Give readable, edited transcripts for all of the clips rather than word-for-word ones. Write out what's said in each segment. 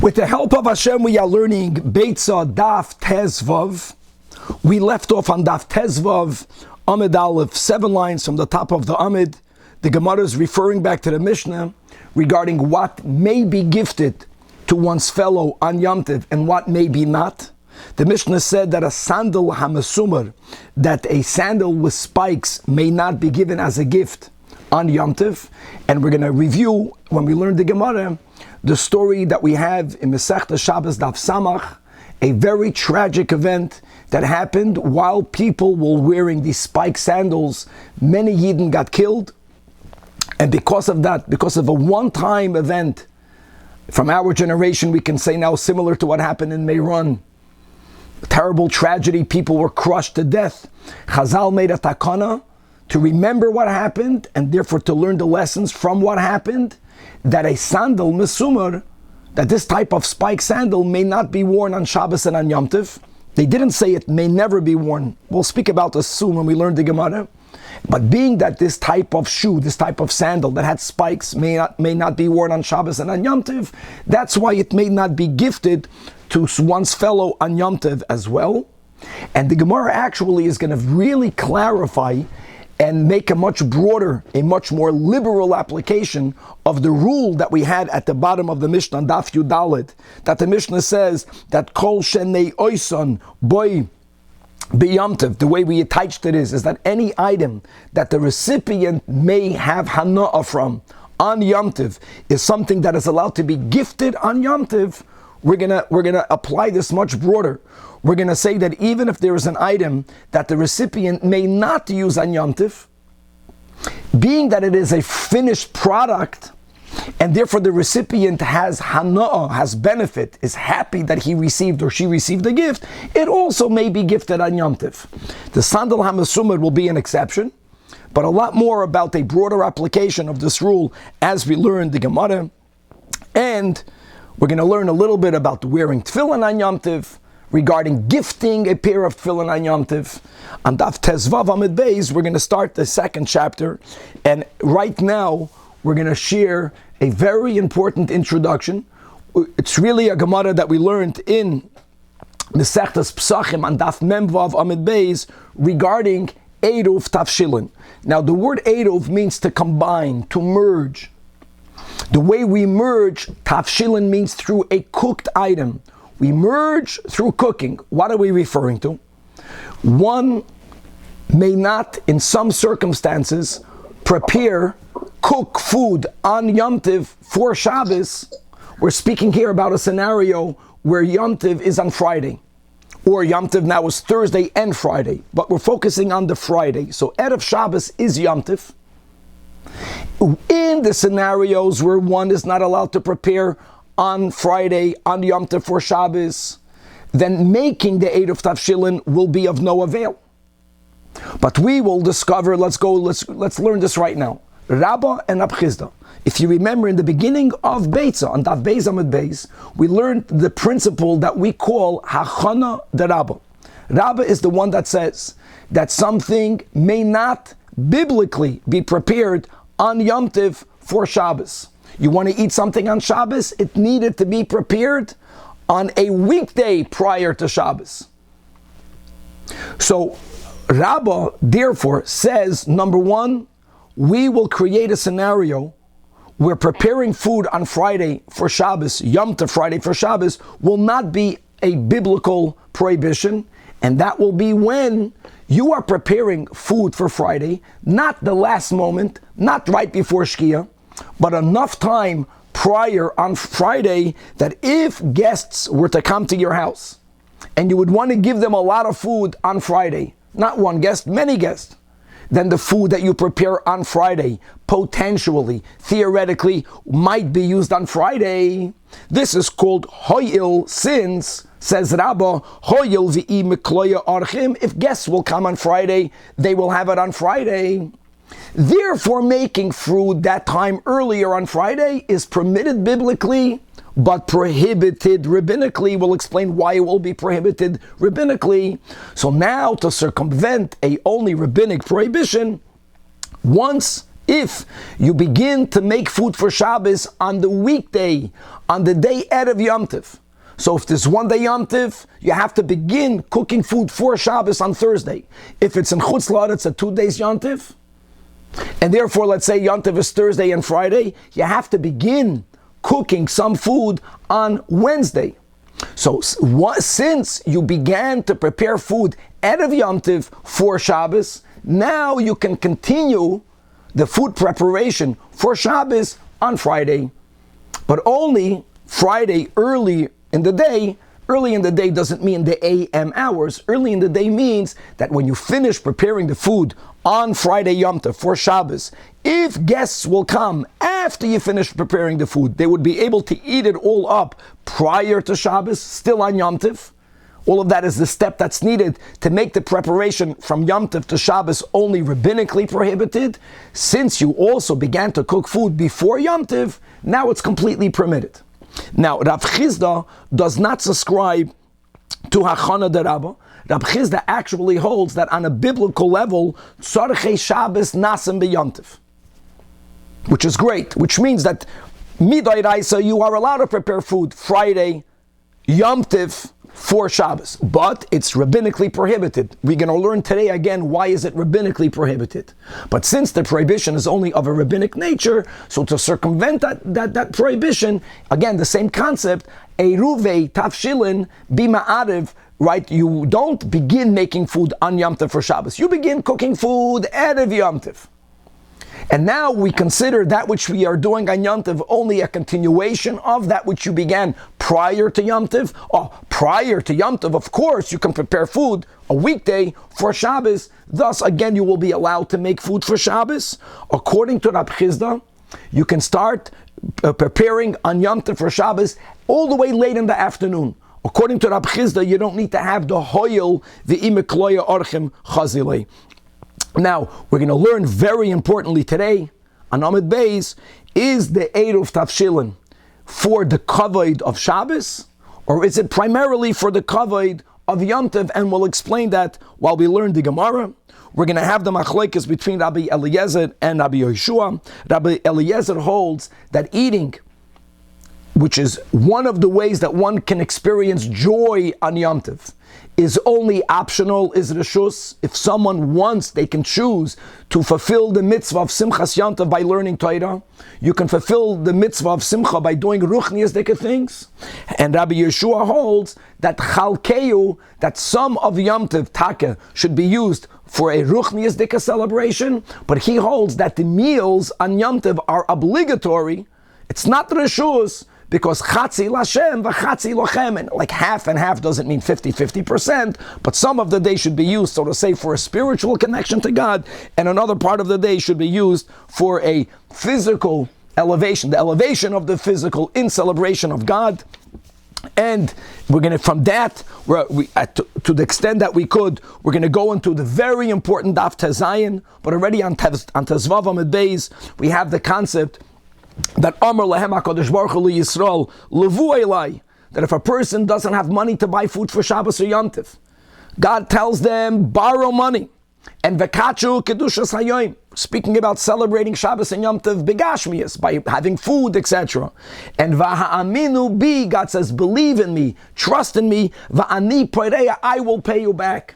With the help of Hashem, we are learning Beitzah Daf Tezvav. We left off on Daf Tezvav, Amid Aleph, 7 lines from the top of the Amid. The Gemara is referring back to the Mishnah regarding what may be gifted to one's fellow on Yom Tov and what may be not. The Mishnah said that a sandal hamasumar, that a sandal with spikes may not be given as a gift on Yom Tov. And we're going to review, when we learn the Gemara, the story that we have in Masechta Shabbos Daf Samach, a very tragic event that happened while people were wearing these spiked sandals. Many Yidden got killed, and because of that, because of a one-time event from our generation, we can say now similar to what happened in Meiron, a terrible tragedy, people were crushed to death. Chazal made a takana to remember what happened and therefore to learn the lessons from what happened, that a sandal, mesumar, that this type of spike sandal may not be worn on Shabbos and on Yom Tov. They didn't say it may never be worn. We'll speak about this soon when we learn the Gemara. But being that this type of shoe, this type of sandal that had spikes may not be worn on Shabbos and on Yom Tov, that's why it may not be gifted to one's fellow on Yom Tov as well. And the Gemara actually is going to really clarify and make a much broader, a much more liberal application of the rule that we had at the bottom of the Mishnah, Daf Yudalid, that the Mishnah says that Kol Shenei Oison Boy B'Yom Tov, the way we attached it is that any item that the recipient may have hana'ah from on Yom Tov is something that is allowed to be gifted on Yom Tov. We're gonna apply this much broader. We're going to say that even if there is an item that the recipient may not use on Yom Tov, being that it is a finished product, and therefore the recipient has hana'ah, has benefit, is happy that he received or she received a gift, it also may be gifted on Yom Tov. The sandal hamasumad will be an exception, but a lot more about a broader application of this rule as we learn the Gemara. And we're going to learn a little bit about wearing tefillin on Yom Tov, regarding gifting a pair of tefillin on Yom Tov. On Daf Tezvav Amid Beis, we're going to start the second chapter, and right now we're going to share a very important introduction. It's really a Gemara that we learned in Masechtas Psachim on Daf Memvav Amid Beis regarding Eruv Tafshilin. Now the word Eruv means to combine, to merge. The way we merge, Tafshilin means through a cooked item. We merge through cooking. What are we referring to? One may not, in some circumstances, cook food on Yom Tov for Shabbos. We're speaking here about a scenario where Yom Tov is on Friday, or Yom Tov now is Thursday and Friday, but we're focusing on the Friday. So Erev Shabbos is Yom Tov. In the scenarios where one is not allowed to prepare on Friday, on Yom Tov for Shabbos, then making the Eruv Tafshilin will be of no avail. But we will discover, let's learn this right now. Rabbah and Abchizda. If you remember in the beginning of Beitzah, on Daf Beis Amid Beis, we learned the principle that we call Hachana de Rabbah. Rabbah is the one that says that something may not biblically be prepared on Yom Tov for Shabbos. You want to eat something on Shabbos, it needed to be prepared on a weekday prior to Shabbos. So Rabbah therefore says, number one, we will create a scenario where preparing food on Friday for Shabbos, Yom Tov Friday for Shabbos, will not be a biblical prohibition, and that will be when you are preparing food for Friday, not the last moment, not right before Shkia, but enough time prior on Friday that if guests were to come to your house and you would want to give them a lot of food on Friday, not one guest, many guests, then the food that you prepare on Friday potentially, theoretically, might be used on Friday. This is called hoyil, since, says Rabbah, hoyil v'i mikloya archim, if guests will come on Friday, they will have it on Friday. Therefore, making food that time earlier on Friday is permitted biblically, but prohibited rabbinically. We'll explain why it will be prohibited rabbinically. So now, to circumvent a only rabbinic prohibition, once if you begin to make food for Shabbos on the weekday, on the day Erev Yom Tov. So if there's one day Yom Tov, you have to begin cooking food for Shabbos on Thursday. If it's in Chutz La'aretz, it's a 2 days Yom Tov, and therefore let's say Yom Tov is Thursday and Friday, you have to begin cooking some food on Wednesday. So since you began to prepare food Erev Yom Tov for Shabbos, now you can continue the food preparation for Shabbos on Friday, but only Friday early in the day. Early in the day doesn't mean the AM hours. Early in the day means that when you finish preparing the food on Friday Yom Tov for Shabbos, if guests will come after you finish preparing the food, they would be able to eat it all up prior to Shabbos, still on Yom Tov. All of that is the step that's needed to make the preparation from Yom Tov to Shabbos only rabbinically prohibited. Since you also began to cook food before Yom Tov, now it's completely permitted. Now, Rav Chizda does not subscribe to Hachana de Rabba. Rav Chizda actually holds that on a biblical level, Tzarchei Shabbos nasim b'Yom Tov, which is great, which means that Midairaisa, you are allowed to prepare food Friday, Yom Tov, for Shabbos, but it's rabbinically prohibited. We're going to learn today again why is it rabbinically prohibited. But since the prohibition is only of a rabbinic nature, so to circumvent that prohibition, again the same concept, Eruve tafshilin bima'arev, right? You don't begin making food on Yom Tov for Shabbos. You begin cooking food Erev Yom Tov. And now we consider that which we are doing on Yom Tov only a continuation of that which you began prior to Yom Tov. Oh, prior to Yom Tov, of course, you can prepare food a weekday for Shabbos. Thus, again, you will be allowed to make food for Shabbos. According to Rab Chizda, you can start preparing on Yom Tov for Shabbos all the way late in the afternoon. According to Rab Chizda, you don't need to have the hoyel, the imekloya orchem chazilei. Now, we're going to learn very importantly today, on Amid Beis, is the Eruv Tafshilin for the kavod of Shabbos, or is it primarily for the kavod of Yom Tov? And we'll explain that while we learn the Gemara. We're going to have the machlokes between Rabbi Eliezer and Rabbi Yeshua. Rabbi Eliezer holds that eating, which is one of the ways that one can experience joy on Yom Tov, is only optional, is reshus. If someone wants, they can choose to fulfill the mitzvah of Simchas Yom Tov by learning Torah. You can fulfill the mitzvah of Simcha by doing ruchnias dika things. And Rabbi Yeshua holds that chalkeu, that some of Yom Tov taka should be used for a ruchnias dika celebration, but he holds that the meals on Yom Tov are obligatory. It's not reshus, because chatzi lashem v'chatzi lochem, and like half and half doesn't mean 50%, but some of the day should be used, so to say, for a spiritual connection to God, and another part of the day should be used for a physical elevation, the elevation of the physical in celebration of God. And we're going to, from that, to the extent that we could, we're going to go into the very important Daf Tezayin, but already on Tezvav Amid Beis, we have the concept that Amar Lahem HaKadosh Baruch Hu Yisrael Levu Elai, that if a person doesn't have money to buy food for Shabbos or Yom Tov, God tells them, borrow money. And Vekachu Kedushas Hayoim, speaking about celebrating Shabbos and Yom Tov begashmias, by having food, etc. And Vaha'aminu Bi, God says, believe in me, trust in me, Va'ani Poireya, I will pay you back.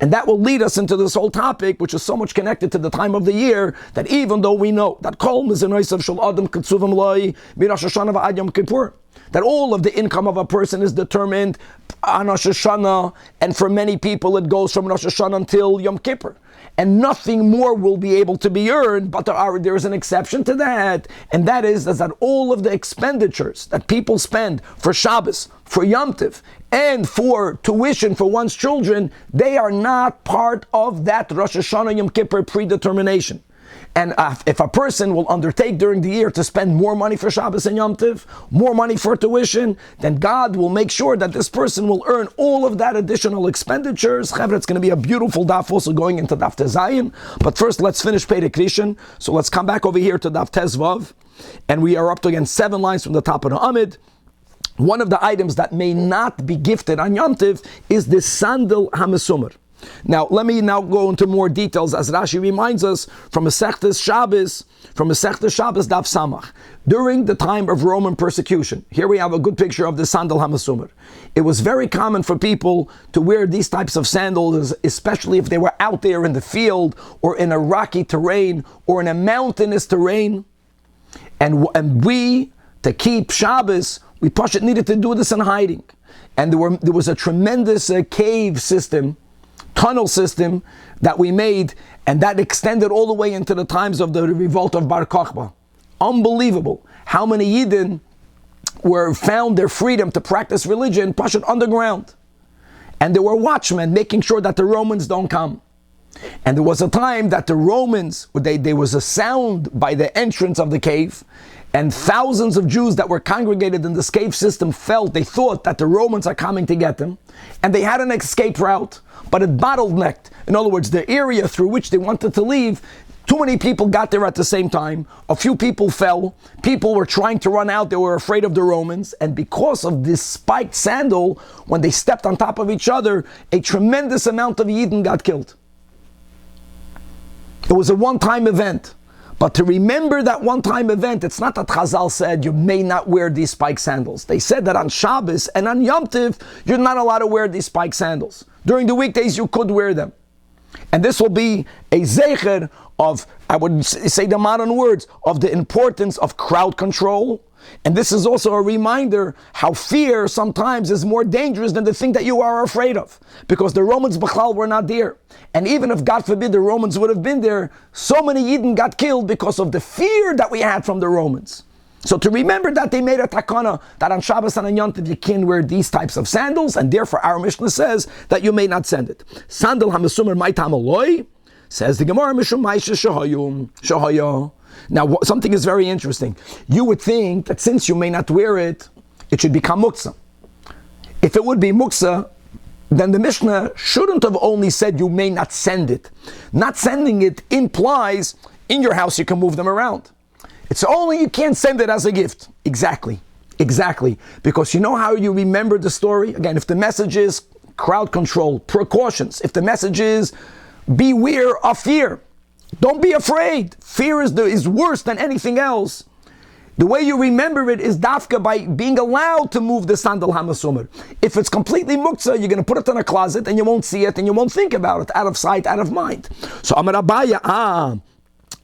And that will lead us into this whole topic, which is so much connected to the time of the year, that even though we know that Kol Mizanoisav Shel Adam Ketsuvam Loi Mirosh Hashanah V'Ad Yom Kippur, that all of the income of a person is determined on Rosh Hashanah, and for many people it goes from Rosh Hashanah until Yom Kippur. And nothing more will be able to be earned, but there is an exception to that, and that is that all of the expenditures that people spend for Shabbos, for Yom Tov, and for tuition for one's children, they are not part of that Rosh Hashanah Yom Kippur predetermination. And if a person will undertake during the year to spend more money for Shabbos and Yom Tov, more money for tuition, then God will make sure that this person will earn all of that additional expenditures. Chavre, it's going to be a beautiful daf also going into Daf Tezayin. But first, let's finish Perek Rishon. So let's come back over here to Daf Tezvav. And we are up to again 7 lines from the top of the Amid. One of the items that may not be gifted on Yom Tov is the sandal hamesumar. Now, let me now go into more details as Rashi reminds us from Masechtas Shabbos, Daf Samach. During the time of Roman persecution, here we have a good picture of the sandal hamasumar. It was very common for people to wear these types of sandals, especially if they were out there in the field or in a rocky terrain or in a mountainous terrain. And we, to keep Shabbos, we needed to do this in hiding. And there was a tremendous cave system, tunnel system that we made, and that extended all the way into the times of the revolt of Bar Kokhba. Unbelievable how many Yidden found their freedom to practice religion Pashut underground. And there were watchmen making sure that the Romans don't come. And there was a time that the Romans, there was a sound by the entrance of the cave, and thousands of Jews that were congregated in this cave system they thought that the Romans are coming to get them, and they had an escape route, but it bottlenecked. In other words, the area through which they wanted to leave, too many people got there at the same time. A few people fell. People were trying to run out. They were afraid of the Romans. And because of this spiked sandal, when they stepped on top of each other, a tremendous amount of Yidden got killed. It was a one-time event. But to remember that one-time event, it's not that Chazal said you may not wear these spiked sandals. They said that on Shabbos and on Yom Tov, you're not allowed to wear these spiked sandals. During the weekdays, you could wear them. And this will be a zecher of, I would say the modern words, of the importance of crowd control. And this is also a reminder how fear sometimes is more dangerous than the thing that you are afraid of. Because the Romans B'chlal were not there. And even if, God forbid, the Romans would have been there, so many Yidden got killed because of the fear that we had from the Romans. So to remember that they made a takana that on Shabbos and on Yom Tov you can't wear these types of sandals, and therefore our Mishnah says that you may not send it. Sandal hamasumar maitam aloi, says the Gemara mishum ma'isha shahaya. Now something is very interesting. You would think that since you may not wear it, it should become muksa. If it would be muksa, then the Mishnah shouldn't have only said you may not send it. Not sending it implies in your house you can move them around. It's only you can't send it as a gift. Exactly. Because you know how you remember the story? Again, if the message is crowd control, precautions, if the message is beware of fear, don't be afraid. Fear is worse than anything else. The way you remember it is dafka by being allowed to move the sandal hamasumar. If it's completely muktzah, you're going to put it in a closet and you won't see it and you won't think about it, out of sight, out of mind. So Amar Abaya,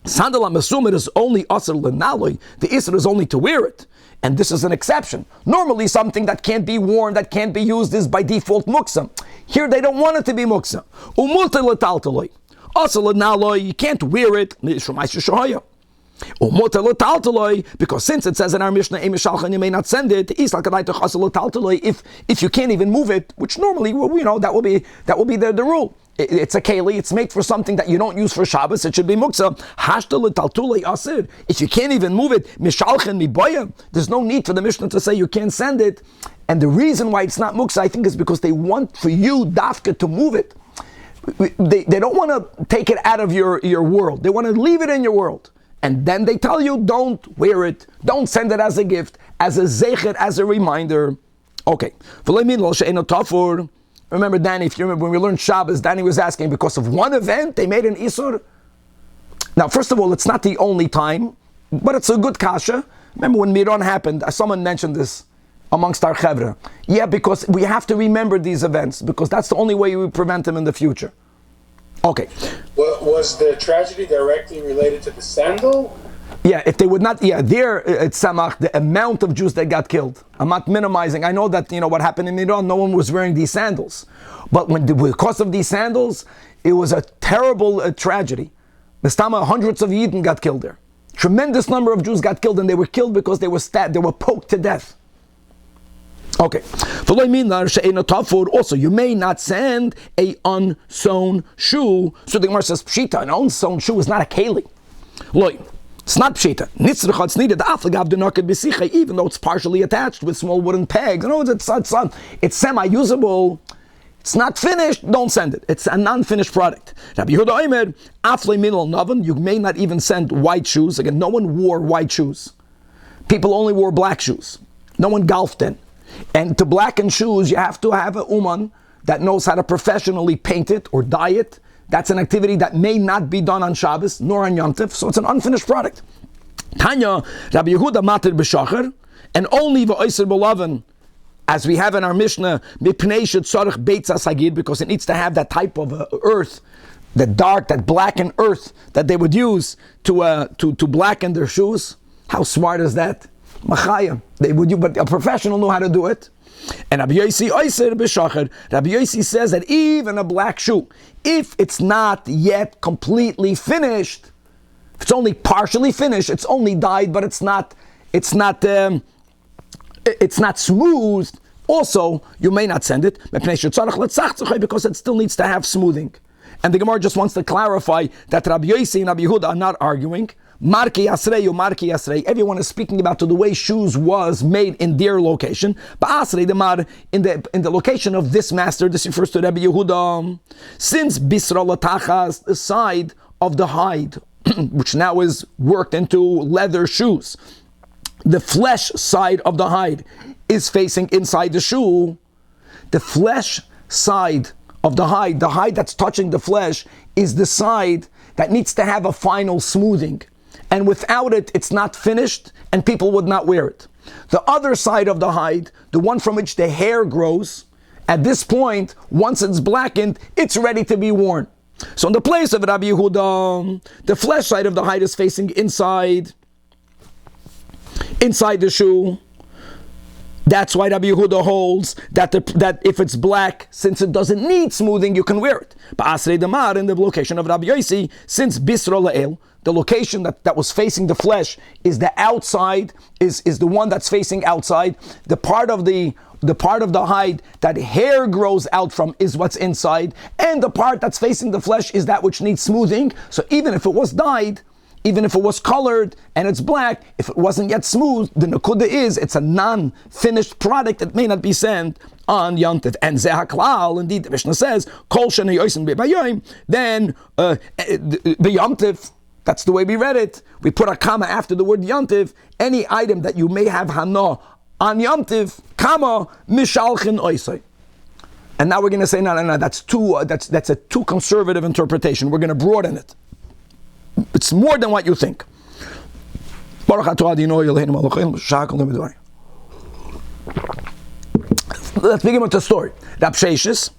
sandal hamasumar is only asr l'naloi. The isr is only to wear it. And this is an exception. Normally something that can't be worn, that can't be used is by default muktzah. Here they don't want it to be muktzah. Umulta l'taltaloi. Asr l'naloi, you can't wear it. Because since it says in our Mishnah, you may not send it, if you can't even move it, which normally, that will be the rule. It's a keli, it's made for something that you don't use for Shabbos, it should be muksa. If you can't even move it, there's no need for the Mishnah to say you can't send it. And the reason why it's not muksa, I think, is because they want for you, dafka, to move it. They don't want to take it out of your world. They want to leave it in your world. And then they tell you, don't wear it. Don't send it as a gift, as a zecher, as a reminder. Okay. Remember, Danny, if you remember when we learned Shabbos, Danny was asking, because of one event, they made an isur. Now, first of all, it's not the only time, but it's a good kasha. Remember when Miron happened, someone mentioned this amongst our chevra. Yeah, because we have to remember these events, because that's the only way we prevent them in the future. Okay. Well, was the tragedy directly related to the sandal? Yeah, if they would not, there it's Samach, the amount of Jews that got killed. I'm not minimizing. I know that, what happened in Iran, no one was wearing these sandals. But because of these sandals, it was a terrible tragedy. Mistama, hundreds of Yidden got killed there. Tremendous number of Jews got killed, and they were killed because they were stabbed, they were poked to death. Okay. Also, you may not send a unsewn shoe. So the Gemara says, Pshita, an unsewn shoe is not a keli. It's not Pshita. It's needed, even though it's partially attached with small wooden pegs. It's semi-usable. It's not finished, don't send it. It's a non-finished product. Rabbi Yehuda Omer, you may not even send white shoes. Again, no one wore white shoes. People only wore black shoes. No one golfed in. And to blacken shoes, you have to have a uman that knows how to professionally paint it or dye it, that's an activity that may not be done on Shabbos nor on Yom Tov, so it's an unfinished product. Tanya, Rabbi Yehuda matir b'shachar, and only v'oiser b'lavan, as we have in our Mishnah, mipnei shetzarich Beitzah sagid, because it needs to have that type of earth, that dark, that blackened earth that they would use to blacken their shoes. How smart is that? Machaya. They would use, but a professional knew how to do it. And Rabbi Yossi oiser b'shachar. Rabbi Yossi says that even a black shoe, if it's not yet completely finished, if it's only partially finished, it's only dyed, but it's not smoothed, also you may not send it because it still needs to have smoothing. And the Gemara just wants to clarify that Rabbi Yossi and Rabbi Yehuda are not arguing. Marki Yasrei, everyone is speaking about the way shoes was made in their location. But Asrei the Mar, in the location of this master, this refers to Rabbi Yehuda. Since Bisra Latachas, the side of the hide, which now is worked into leather shoes, the flesh side of the hide is facing inside the shoe. The flesh side of the hide that's touching the flesh, is the side that needs to have a final smoothing. And without it, it's not finished, and people would not wear it. The other side of the hide, the one from which the hair grows, at this point, once it's blackened, it's ready to be worn. So in the place of Rabbi Yehuda, the flesh side of the hide is facing inside the shoe. That's why Rabbi Yehuda holds that if it's black, since it doesn't need smoothing, you can wear it. But Asrei Damar, in the location of Rabbi Yossi, since Bisra La'el, the location that was facing the flesh is the outside, is the one that's facing outside. The part of the hide that hair grows out from is what's inside, and the part that's facing the flesh is that which needs smoothing. So even if it was dyed, even if it was colored and it's black, if it wasn't yet smooth, the nakuda is it's a non-finished product that may not be sent on Yom Tov. And zehaklal, indeed, the Mishnah says, kol shenei yosin be'bayom, then be'yom Tov, that's the way we read it. We put a comma after the word Yom Tov. Any item that you may have hana on Yom Tov, comma, mishalchin oisai. And now we're going to say, no, that's a too conservative interpretation. We're going to broaden it. It's more than what you think. Let's begin with the story. Rab Sheishis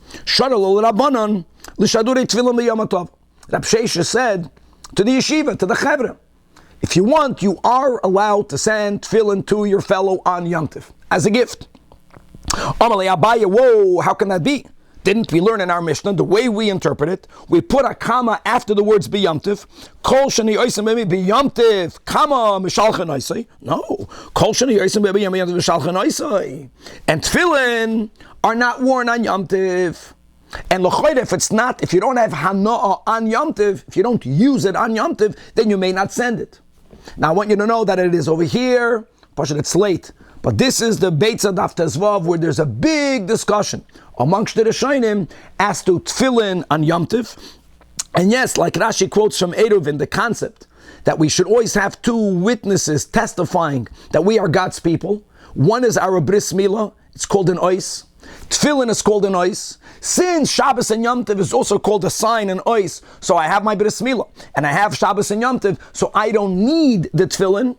said to the yeshiva, to the chevra, if you want, you are allowed to send tefillin to your fellow on Yom Tov as a gift. Amalei Abaye, whoa, how can that be? Didn't we learn in our Mishnah, the way we interpret it, we put a comma after the words b'yom tov. Kol sheni oisem b'yom tov, comma mishalchen oisei. No, kol sheni oisem b'yom tov mishalchen oisei. And tefillin are not worn on Yom Tov. And l'choyre, if you don't have hana'ah on Yom Tov, if you don't use it on Yom Tov, then you may not send it. Now I want you to know that it is over here, it's late. But this is the Beitzah Daf Tezvav, where there's a big discussion amongst the Rishonim as to tefillin on Yom Tov. And yes, like Rashi quotes from Eruvin, the concept that we should always have two witnesses testifying that we are God's people. One is our bris milah, it's called an ois. Tefillin is called an ois. Since Shabbos and Yom Tov is also called a sign, an ois, so I have my bris milah, and I have Shabbos and Yom Tov, so I don't need the tefillin.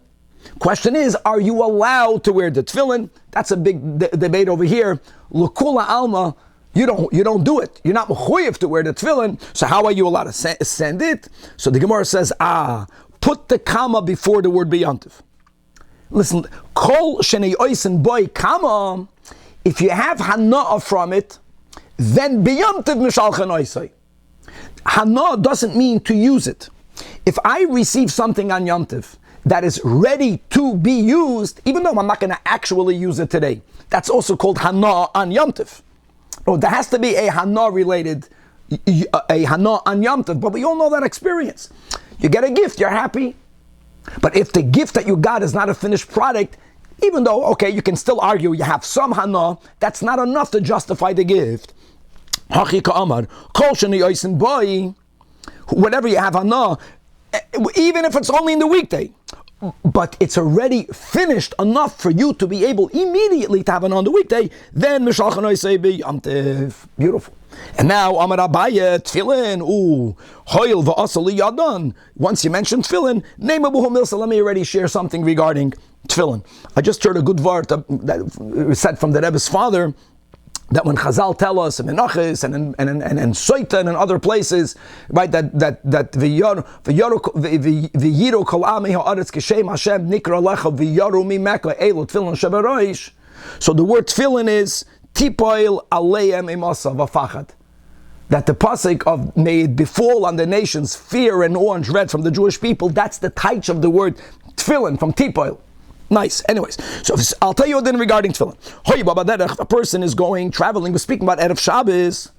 Question is, are you allowed to wear the tefillin? That's a big debate over here. L'kula alma, you don't do it. You're not mechuyev to wear the tefillin. So how are you allowed to send it? So the Gemara says, put the comma before the word b'yom tov. Listen, kol shenei oisen boy comma. If you have hana'ah from it, then b'yom tov mishalchen oisai. Hana'ah doesn't mean to use it. If I receive something on Yom Tov that is ready to be used, even though I'm not going to actually use it today, that's also called hana'ah on Yom Tov. Oh, there has to be a hana'ah related, a hana'ah on Yom Tov, but we all know that experience. You get a gift, you're happy. But if the gift that you got is not a finished product, even though, okay, you can still argue you have some hana'ah, that's not enough to justify the gift. Whatever you have hana'ah, even if it's only in the weekday. but it's already finished enough for you to be able immediately to have it on the weekday, then Mishalchanoi say be beautiful. And now Amar Abaye Tefillin, Hoil v'asali yadan. Once you mentioned Tefillin, name Abu Hamilsa. Let me already share something regarding Tefillin. I just heard a good word that said from the Rebbe's father, that when Chazal tell us in Menachos and Soita and other places, right, that v'yiru kol ami ha'aretz k'shem Hashem nikra lecha v'yaru mi meka elu tefillin sheberoish. So the word tefillin is tipoil aleim imasa v'fachad. That the pasuk of may it befall on the nations fear and awe and dread from the Jewish people. That's the taich of the word tefillin from tipoil. Nice. Anyways, so I'll tell you a thing regarding tefillin. A person is traveling, we're speaking about Erev Shabbos,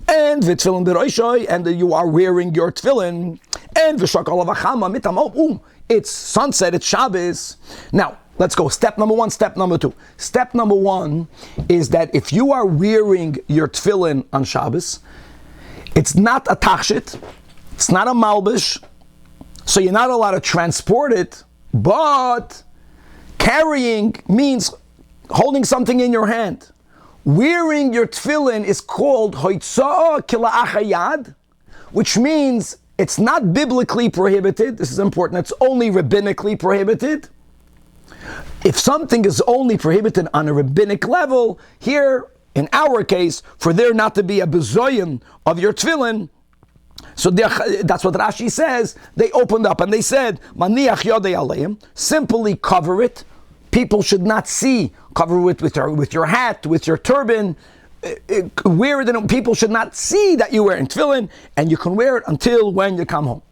and v'tefillin b'roishoi, and you are wearing your tefillin, and v'shakal avachama mitamot. It's sunset, it's Shabbos. Now, let's go. Step number one, step number two. Step number one is that if you are wearing your tefillin on Shabbos, it's not a tachshit, it's not a malbish, so you're not allowed to transport it, but carrying means holding something in your hand. Wearing your tefillin is called hoitzah kila'achayad, which means it's not biblically prohibited. This is important. It's only rabbinically prohibited. If something is only prohibited on a rabbinic level, here, in our case, for there not to be a bezoyin of your tefillin, so that's what Rashi says. They opened up and they said, "Maniach yodei aleim." Simply cover it. People should not see. Cover it with your hat, with your turban. Wear it. People should not see that you're wearing tefillin, and you can wear it until when you come home.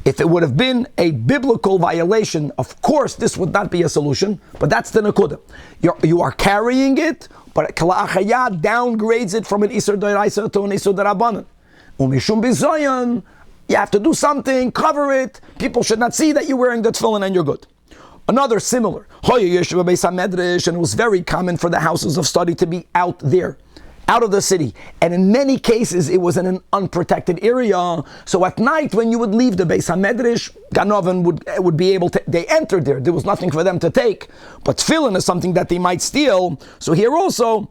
If it would have been a biblical violation, of course, this would not be a solution. But that's the nekuda. You are carrying it, but kala'achayah downgrades it from an isur d'oraisa to an isur d'rabbanan. Umishum bizoyan, you have to do something, cover it. People should not see that you're wearing the tefillin and you're good. Another similar, and it was very common for the houses of study to be out there, out of the city. And in many cases, it was in an unprotected area. So at night, when you would leave the Beis HaMedrash, Ganoven would be able to, they entered there. There was nothing for them to take. But tefillin is something that they might steal. So here also,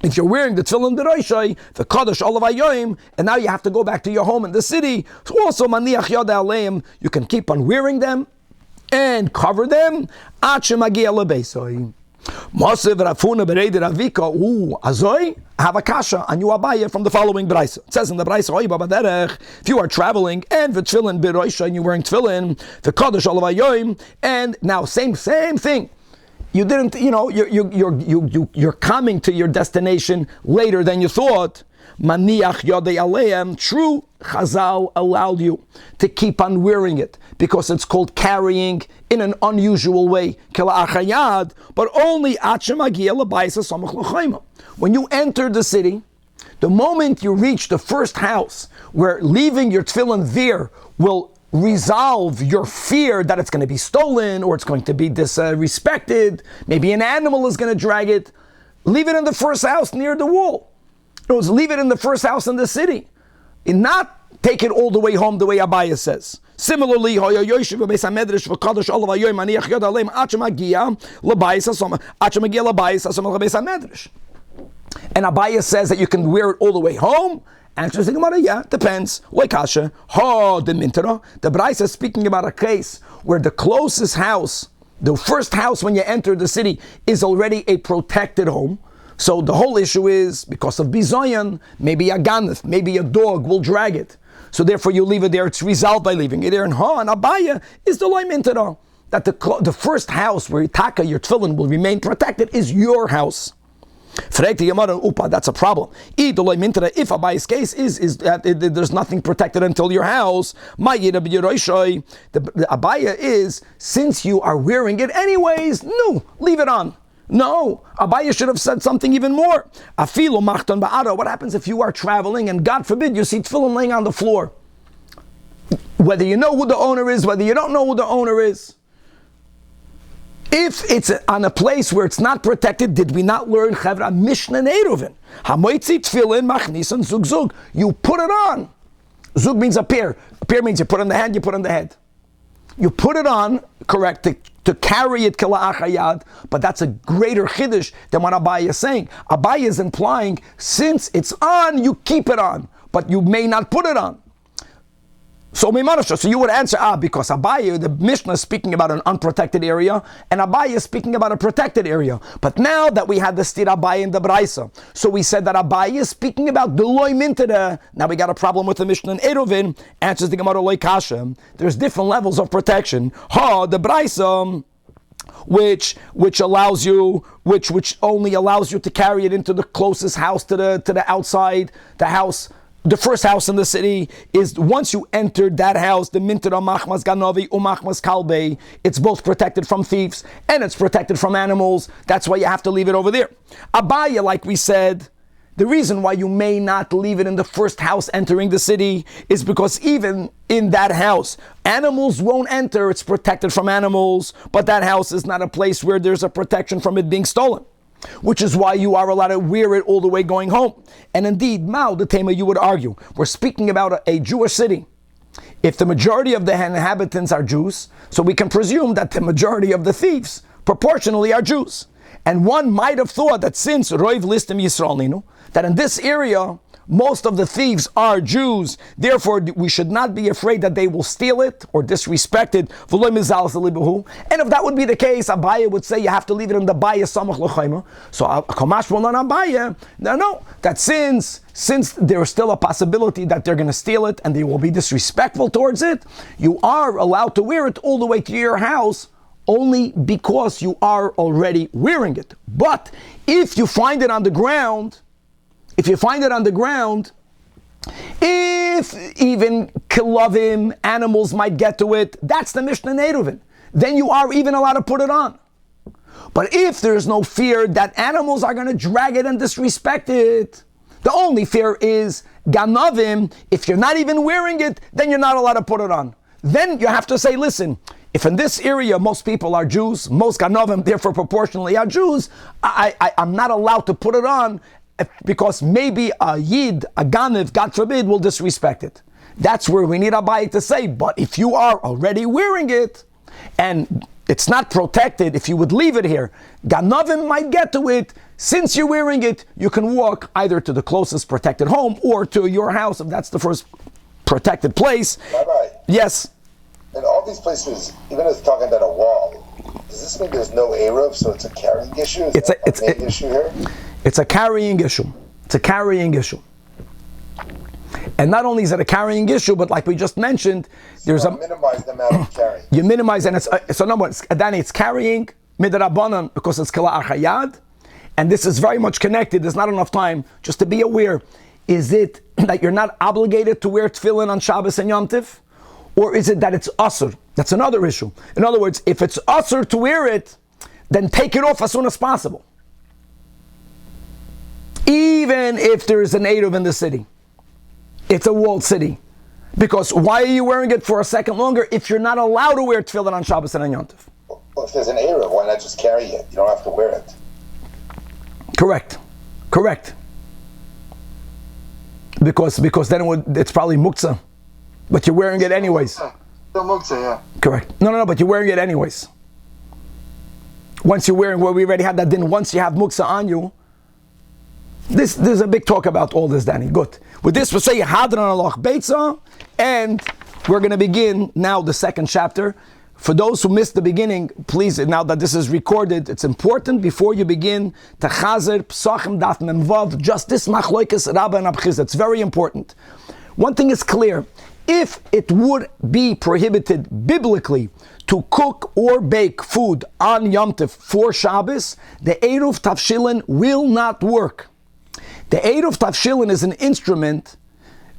if you're wearing the tefillin d'roishai, the kadosh olav hayoim, and now you have to go back to your home in the city, so also maniach yodei aleim, you can keep on wearing them and cover them. Ad shemagia lebeisoi. Moshe v'rafuna bereider avika azoi have a kasha and you abaya from the following Beitzah. It says in the Beitzah, Oy Baba Derech, if you are traveling and the tefillin b'roisha and you're wearing tefillin, the kadosh olav hayoim, and now same thing. You didn't, you're coming to your destination later than you thought. Maniach yodei aleim. True, Chazal allowed you to keep on wearing it because it's called carrying in an unusual way. Kela'achayad, but only achemagia lebaisa samach l'chayma. When you enter the city, the moment you reach the first house where leaving your tefillin there will resolve your fear that it's going to be stolen or it's going to be disrespected, maybe an animal is going to drag it, leave it in the first house near the wall. Leave it in the first house in the city. And not take it all the way home the way Abaya says. Similarly, and Abaya says that you can wear it all the way home. Answers the Gemara, yeah, depends. The Beitzah is speaking about a case where the closest house, the first house when you enter the city, is already a protected home. So the whole issue is, because of bizoyan, maybe a ganef, maybe a dog will drag it. So therefore you leave it there, it's resolved by leaving it there. And Abaya is the loy mintara, that the first house where your tefillin will remain protected is your house. That's a problem. If Abaya's case is that there's nothing protected until your house, the Abaya is, since you are wearing it anyways, no, leave it on. No, Abaya should have said something even more. What happens if you are traveling and God forbid you see tefillin laying on the floor? Whether you know who the owner is, whether you don't know who the owner is. If it's on a place where it's not protected, did we not learn Chevra Mishnah Neiruvin? Hamoitzi tefillin machnisan zug zug. You put it on. Zug means a pair. A pair means you put on the hand, you put on the head. You put it on, correct, to carry it kila achayad, but that's a greater chiddush than what Abaye is saying. Abaye is implying, since it's on, you keep it on, but you may not put it on. So you would answer, because Abaye, the Mishnah is speaking about an unprotected area, and Abaye is speaking about a protected area. But now that we had the stir Abaye in the Beitzah, so we said that Abaye is speaking about the loy mintada. Now we got a problem with the Mishnah in Eruvin. Answers the Gemara loy kasha. There's different levels of protection. The Beitzah, which allows you, which only allows you to carry it into the closest house to the outside, the house. The first house in the city is once you entered that house, the mintera machmas ganavi umachmas kalbei. It's both protected from thieves and it's protected from animals. That's why you have to leave it over there. Abaye, like we said, the reason why you may not leave it in the first house entering the city is because even in that house, animals won't enter. It's protected from animals, but that house is not a place where there's a protection from it being stolen. Which is why you are allowed to wear it all the way going home. And indeed, Mao, the Tema, you would argue, we're speaking about a Jewish city. If the majority of the inhabitants are Jews, so we can presume that the majority of the thieves proportionally are Jews. And one might have thought that since Roiv Listim Yisraelinu, that in this area, most of the thieves are Jews, therefore we should not be afraid that they will steal it or disrespect it. And if that would be the case, Abaye would say you have to leave it in the Baye Samach L'Chayma. So Kamash will not Abaye. No, that since there is still a possibility that they're going to steal it and they will be disrespectful towards it, you are allowed to wear it all the way to your house only because you are already wearing it. But if you find it on the ground, if even kilovim, animals might get to it, that's the Mishnah Neiruvin. Then you are even allowed to put it on. But if there's no fear that animals are going to drag it and disrespect it, the only fear is ganavim. If you're not even wearing it, then you're not allowed to put it on. Then you have to say, listen, if in this area most people are Jews, most ganavim therefore proportionally are Jews, I'm not allowed to put it on because maybe a Yid, a Ganiv, God forbid, will disrespect it. That's where we need Abaye to say, but if you are already wearing it, and it's not protected, if you would leave it here, Ganavim might get to it. Since you're wearing it, you can walk either to the closest protected home or to your house, if that's the first protected place. Rabbi, yes? in all these places, even if it's talking about a wall, does this mean there's no Eruv, so it's a carrying issue? Is that a main issue here? It's a carrying issue. It's a carrying issue. And not only is it a carrying issue, but like we just mentioned, there's minimize the amount of carrying. You minimize, and so number one, Danny, it's carrying midrabanan because it's kala achayad, and this is very much connected. There's not enough time just to be aware. Is it that you're not obligated to wear tefillin on Shabbos and Yom Tov, or is it that it's asur? That's another issue. In other words, if it's asur to wear it, then take it off as soon as possible. Even if there is an Eruv in the city. It's a walled city. Because why are you wearing it for a second longer if you're not allowed to wear tefillin on Shabbos and on Yom Tov? Well, if there's an Eruv, why not just carry it? You don't have to wear it. Correct. Because then it's probably muktzah. But you're wearing it anyways. Still muktzah, yeah. Correct. No, but you're wearing it anyways. Once you're wearing, well, we already had that din, once you have muktzah on you, there's a big talk about all this, Danny. Good. With this, we'll say Hadran Alach Beitzah, and we're going to begin now the second chapter. For those who missed the beginning, please, now that this is recorded, it's important before you begin to chazer psachim daf memvav, just this machloikes Rabba and Abchiz. It's very important. One thing is clear: if it would be prohibited biblically to cook or bake food on Yom Tov for Shabbos, the Eruv Tavshilin will not work. The Eruv Tavshilin is an instrument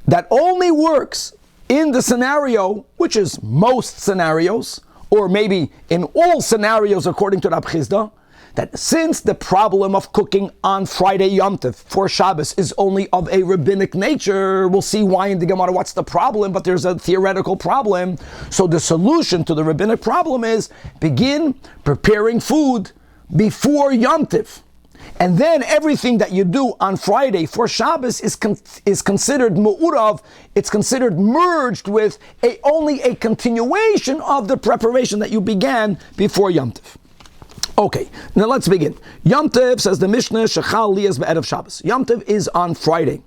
that only works in the scenario, which is most scenarios, or maybe in all scenarios according to Rab Chizda, that since the problem of cooking on Friday Yom Tov for Shabbos is only of a rabbinic nature, we'll see why in the Gemara what's the problem, but there's a theoretical problem. So the solution to the rabbinic problem is begin preparing food before Yom Tov. And then everything that you do on Friday for Shabbos is considered mu'urav, it's considered merged with only a continuation of the preparation that you began before Yom Tov. Okay, now let's begin. Yom Tov, says the Mishnah, shechal liyas be'erev Shabbos. Yom Tov is on Friday.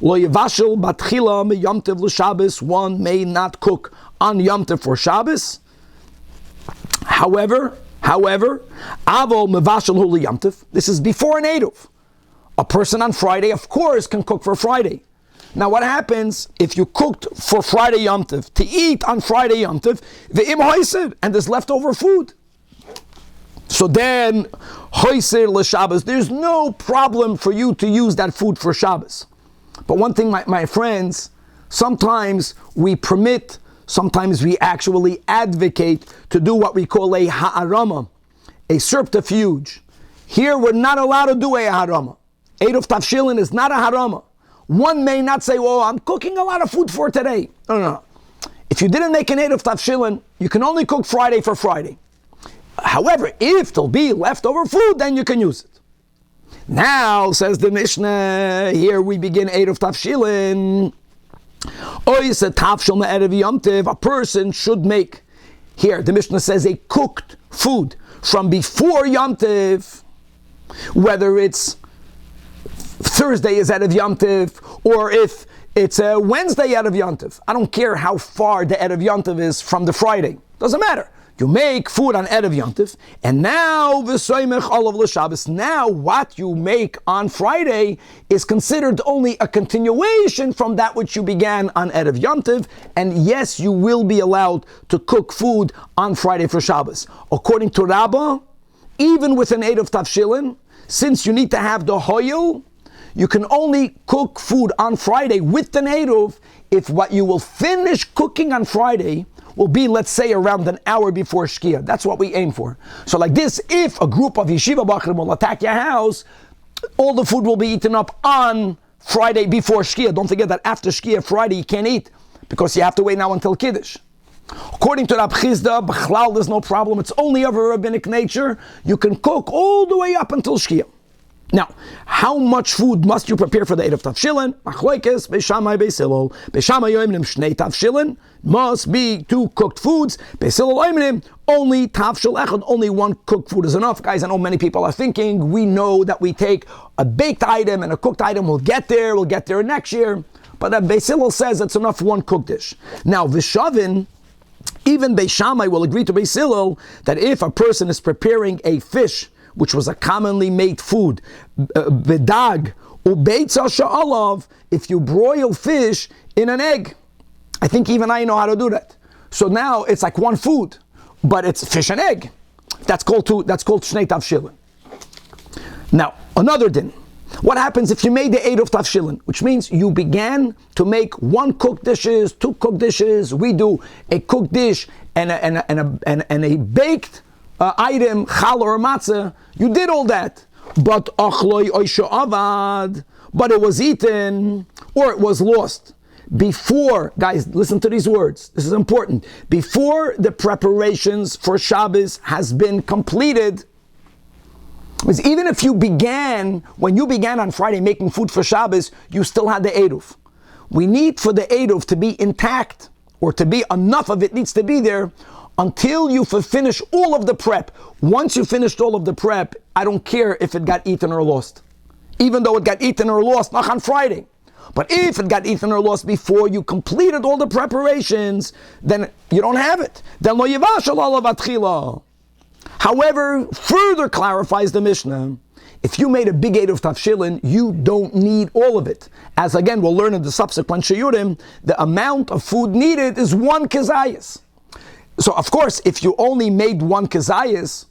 Lo yivashel batchila me Yom Tov l'Shabbos. One may not cook on Yom Tov for Shabbos. However, avol mevashel hu Yom Tov. This is before an Eruv. A person on Friday, of course, can cook for Friday. Now, what happens if you cooked for Friday Yom Tov to eat on Friday Yom Tov, ve'im hoiser, and there's leftover food? So then, hoiser l'Shabbos, there's no problem for you to use that food for Shabbos. But one thing, my friends, sometimes we permit, sometimes we actually advocate to do what we call a ha'arama, a subterfuge. Here we're not allowed to do a harama. Eruv Tavshilin is not a harama. One may not say, well, I'm cooking a lot of food for today. No. If you didn't make an Eruv Tavshilin, you can only cook Friday for Friday. However, if there'll be leftover food, then you can use it. Now, says the Mishnah, here we begin Eruv Tavshilin. A person should make, here the Mishnah says, a cooked food from before Yom Tov, whether it's Thursday is out of Yom Tov, or if it's a Wednesday out of Yom Tov. I don't care how far the Erev Yom Tov is from the Friday. Doesn't matter. You make food on Erev Yom Tov, and now v'soymech olav l'Shabbos. Now what you make on Friday is considered only a continuation from that which you began on Erev Yom Tov, and yes, you will be allowed to cook food on Friday for Shabbos. According to Rabbah, even with an Eruv Tavshilin, since you need to have the hoyel, you can only cook food on Friday with the Eruv if what you will finish cooking on Friday will be, let's say, around an hour before Shkia. That's what we aim for. So like this, if a group of yeshiva bachrim will attack your house, all the food will be eaten up on Friday before Shkia. Don't forget that after Shkia, Friday, you can't eat because you have to wait now until Kiddush. According to Rab Chizda, b'chlal, there's no problem. It's only of a rabbinic nature. You can cook all the way up until Shkia. Now, how much food must you prepare for the Eruv Tavshilin? Machlokes, Beishamai, Beisilol. Beishamai yoimnim shnei Tavshilin, must be 2 cooked foods. Beisilol yoimnim, only Tavshil echad, only 1 cooked food is enough. Guys, I know many people are thinking, we know that we take a baked item and a cooked item, we'll get there next year. But Beisilol says it's enough for 1 cooked dish. Now, Vishavin, even Beishamai will agree to Beisilol that if a person is preparing a fish, which was a commonly made food, bedag, Beitzah sha'alav, if you broil fish in an egg. I think even I know how to do that. So now it's like 1 food, but it's fish and egg. That's called Shnei Tavshilin. Now, another din. What happens if you made the Eruv Tavshilin, which means you began to make 1 cooked dishes, 2 cooked dishes. We do a cooked dish and a baked item, challah or matzah. You did all that, but achloi oisha avad, but it was eaten or it was lost before. Guys, listen to these words. This is important. Before the preparations for Shabbos has been completed. Because even if when you began on Friday making food for Shabbos, you still had the Eruv. We need for the Eruv to be intact, or to be enough of it needs to be there until you finish all of the prep. Once you finished all of the prep, I don't care if it got eaten or lost. Even though it got eaten or lost, not on Friday. But if it got eaten or lost before you completed all the preparations, then you don't have it. Then lo yivashal alav atchila. However, further clarifies the Mishnah, if you made a big Eruv Tavshilin, you don't need all of it. As again, we'll learn in the subsequent shiurim, the amount of food needed is 1 kezayis. So of course, if you only made 1 kezayis,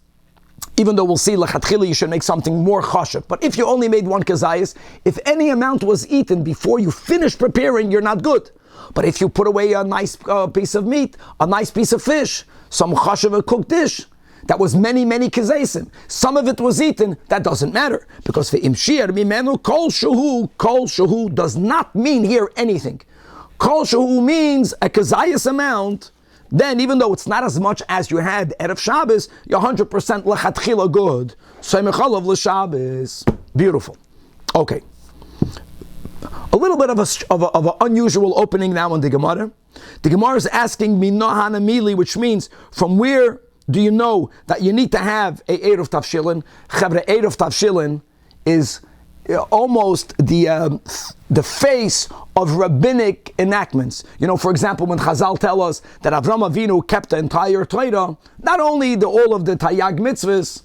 even though we'll see lechatchila you should make something more chashav, but if you only made 1 kezayis, if any amount was eaten before you finish preparing, you're not good. But if you put away a nice piece of meat, a nice piece of fish, some chashav, a cooked dish, that was many kezaysim, some of it was eaten, that doesn't matter. Because ve'im shiur mimenu kol shehu does not mean here anything. Kol shehu means a kezayis amount, then even though it's not as much as you had Erev Shabbos, you're 100% lechatchila good. Soymechalav l'Shabbos. Beautiful. Okay. A little bit of an unusual opening now on the Gemara. The Gemara is asking Minohana Mili, which means from where do you know that you need to have a Erev Tavshilin? Chavre, Erev Tavshilin is almost the face of rabbinic enactments. You know, for example, when Chazal tell us that Avram Avinu kept the entire Torah, not only all of the Tayyag mitzvahs,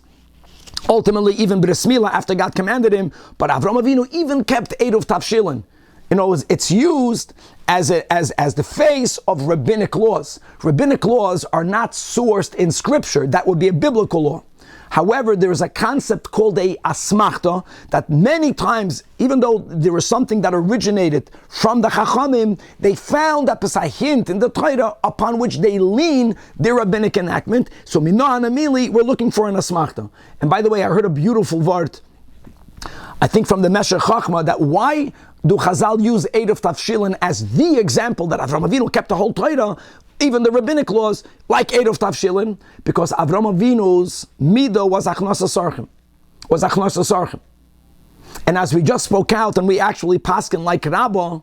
ultimately even Bris Milah after God commanded him, but Avram Avinu even kept Erev Tavshilin. You know, it's used as the face of rabbinic laws. Rabbinic laws are not sourced in scripture. That would be a biblical law. However, there is a concept called a asmachta that many times, even though there was something that originated from the Chachamim, they found that there's a hint in the Torah upon which they lean their rabbinic enactment. So, Minoah Namili, we're looking for an asmachta. And by the way, I heard a beautiful word, I think from the Meshech Chachma, that why do Chazal use Erev Tavshilin as the example that Avram Avinu kept the whole Torah, even the rabbinic laws, like Erev Tavshilin, because Avram Avinu's midah was Achnas Sarchim. And as we just spoke out, and we actually paskin like Rabbah,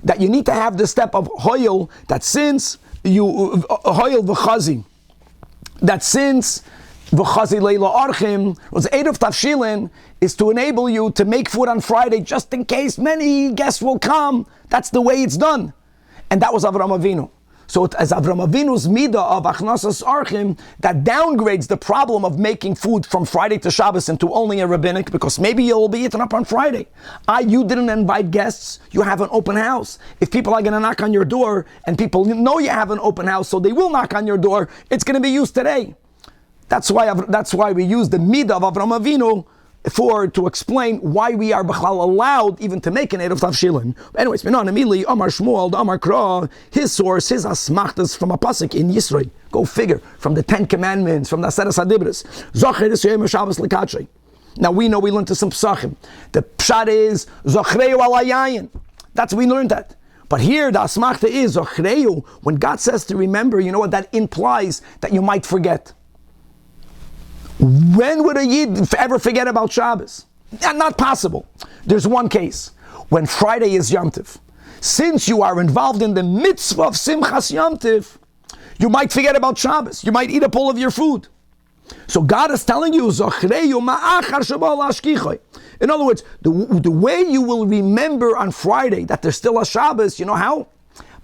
that you need to have the step of Hoyel, that since you, Hoyel v'chazi, that since v'chazi leila archim, was Erev Tavshilin, is to enable you to make food on Friday just in case many guests will come. That's the way it's done. And that was Avram Avinu. So as Avram Avinu's midah of Achnasas Archim, that downgrades the problem of making food from Friday to Shabbos into only a rabbinic, because maybe you'll be eaten up on Friday. You didn't invite guests, you have an open house. If people are going to knock on your door, and people know you have an open house, so they will knock on your door, it's going to be used today. That's why we use the midah of Avram Avinu to explain why we are allowed even to make an Erev Tavshilin. Anyways, Minon Amili, Amar Shmuel, Amar Kra, his source, his asmachtas from a pasuk in Yisroi. Go figure, from the 10 Commandments, from the Aseres HaDibros. Zocher Yisrael Shabbos L'Kachrei. Now we know we learned to some psachim. The pshat is Zochreu Alayayin. That's we learned that. But here the asmachta is Zochreu. When God says to remember, you know what that implies? That you might forget. When would a Yid ever forget about Shabbos? Not possible. There's one case, when Friday is Yom Tov. Since you are involved in the mitzvah of Simchas Yom Tov, you might forget about Shabbos. You might eat up all of your food. So God is telling you, in other words, the way you will remember on Friday that there's still a Shabbos, you know how?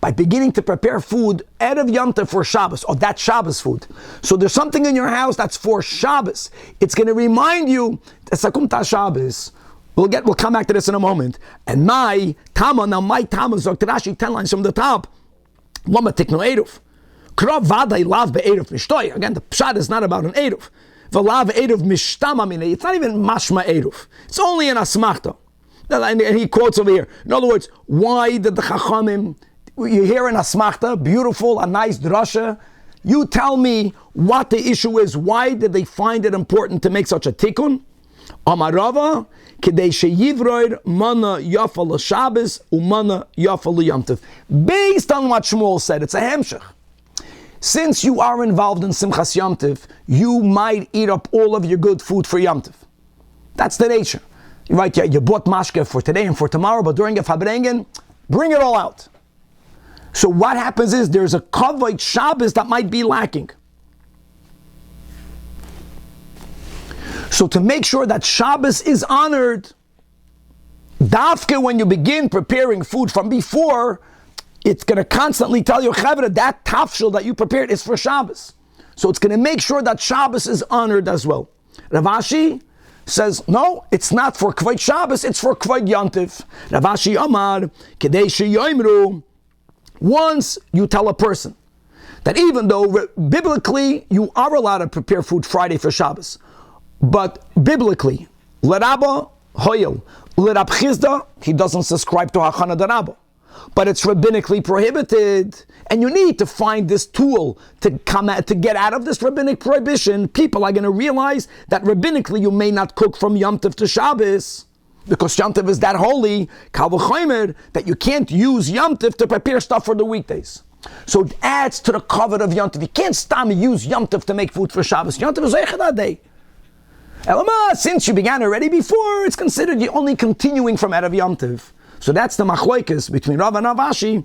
By beginning to prepare food Erev Yom Tov for Shabbos, or that Shabbos food. So there's something in your house that's for Shabbos. It's going to remind you, Shabbos. We'll come back to this in a moment. And my Tama, Zok Rashi, 10 lines from the top. Lama Tikno Eruv. Krav Vaday Lav Be'eruv Mishtoy. Again, the Pshat is not about an Eruv. V'lav Eruv Mishtama Mine. It's not even Mashma Eruv. It's only an Asmachta. And he quotes over here. In other words, why did the Chachamim, you hear an asmachta, beautiful, a nice drasha. You tell me what the issue is. Why did they find it important to make such a tikkun? Amarava, kedei sheyivroid mana yafa l'Shabbos umana yafa l'Yom Tov. Based on what Shmuel said, it's a hemshech. Since you are involved in Simchas Yom Tov, you might eat up all of your good food for Yom Tov. That's the nature. Right? You bought mashke for today and for tomorrow, but during a fabrengen, bring it all out. So what happens is there's a kavod Shabbos that might be lacking. So to make sure that Shabbos is honored, dafke when you begin preparing food from before, it's going to constantly tell you, Chavra, that tafshil that you prepared is for Shabbos. So it's going to make sure that Shabbos is honored as well. Rav Ashi says, no, it's not for Kvod Shabbos, it's for Kvod Yom Tov. Rav Ashi Amar, Kedei Sheyoimru. Once you tell a person that even though biblically you are allowed to prepare food Friday for Shabbos, but biblically, l'Rabba hoyel, l'Rab Chizda, he doesn't subscribe to Hachana d'Rabba, but it's rabbinically prohibited, and you need to find this tool to get out of this rabbinic prohibition. People are going to realize that rabbinically you may not cook from Yom Tov to Shabbos, because Yom Tov is that holy, Kal v'chomer, that you can't use Yom Tov to prepare stuff for the weekdays. So it adds to the covet of Yom Tov. You can't stop and use Yom Tov to make food for Shabbos. Yom Tov is Eichad that day. Elama, since you began already before, it's considered you only continuing from Erev Yom Tov. So that's the machlokes between Rava and Ravashi.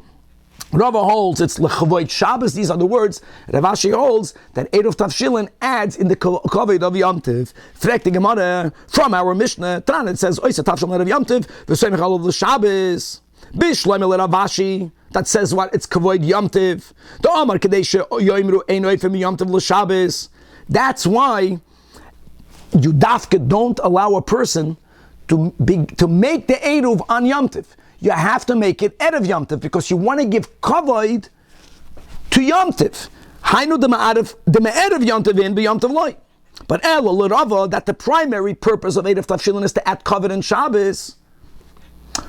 Rava holds it's lechavoid Shabbos. These are the words. Ravashi holds that Erev Tavshilin adds in the covet of Yom Tov. Frek the Gemara from our Mishnah. Tran it says Oisa Tavshilin Erev Yom Tov v'soymech alav l'Shabbos. Bishloim Ravashi. That says what? It's kavoid Yom Tov. The Amar Kadesha Yoimru Ein Oifim Yom Tov l'Shabbos. That's why you dafka don't allow a person to make the Eruv on Yom Tov. You have to make it Erev Yom Tov because you want to give kavod to Yom Tov. Hainu the Erev Yom Tov in Yom Tov loy. But Elo l'Rava that the primary purpose of Erev Tavshilin is to add kavod in Shabbos.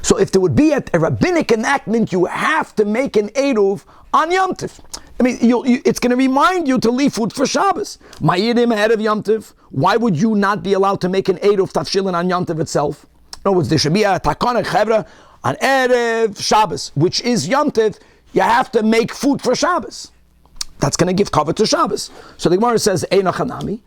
So if there would be a rabbinic enactment, you have to make an Eruv on Yom Tov. I mean, it's going to remind you to leave food for Shabbos. Ma'idim Erev Yom Tov. Why would you not be allowed to make an Eruv Tavshilin on Yom Tov itself? In other words, there should be a takana chevra on Erev Shabbos, which is Yom Tov. You have to make food for Shabbos. That's going to give cover to Shabbos. So the Gemara says, Eina chanami.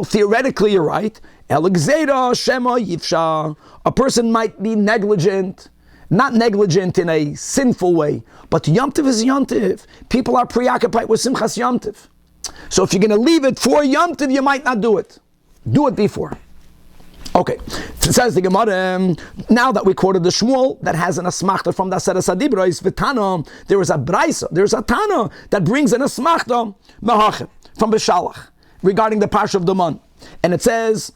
Theoretically you're right. Elgzeda Shema Yifsha. A person might be negligent, not negligent in a sinful way, but Yom Tov is Yom Tov. People are preoccupied with Simchas Yom Tov. So if you're going to leave it for Yom Tov, you might not do it. Do it before. Okay, it says the Gemara, now that we quoted the Shmuel that has an asmachta from the Aseres HaDibros, V'tana, there is a Beitzah, there is a Tana that brings an asmachta from Beshalach regarding the Parsha of the Man. And it says,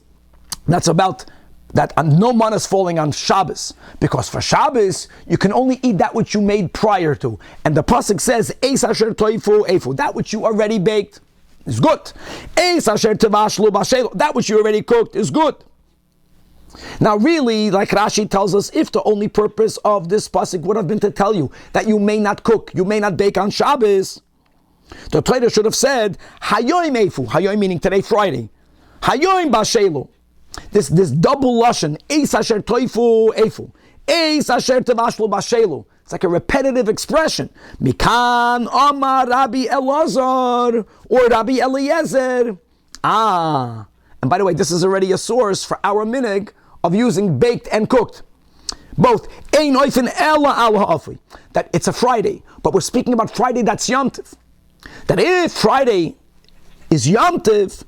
that's about that no man is falling on Shabbos, because for Shabbos you can only eat that which you made prior to, and the pasuk says Eis asher toifu efu, that which you already baked is good. Eis asher tevashlu bashelo, that which you already cooked is good. Now really, like Rashi tells us, if the only purpose of this pasuk would have been to tell you that you may not cook, you may not bake on Shabbos, the Torah should have said Hayoim efu, Hayoim meaning today Friday, Hayoim bashelo. This double lashon, Eis asher toifu efu, Eis asher tevashlu bashelu. It's like a repetitive expression. Mikan Amar Rabbi Elazar or Rabbi Eliezer. And by the way, this is already a source for our minig of using baked and cooked. Both Ein Oifen Ella Al Ha'afri. That it's a Friday, but we're speaking about Friday that's Yom Tov. That if Friday is Yom Tov,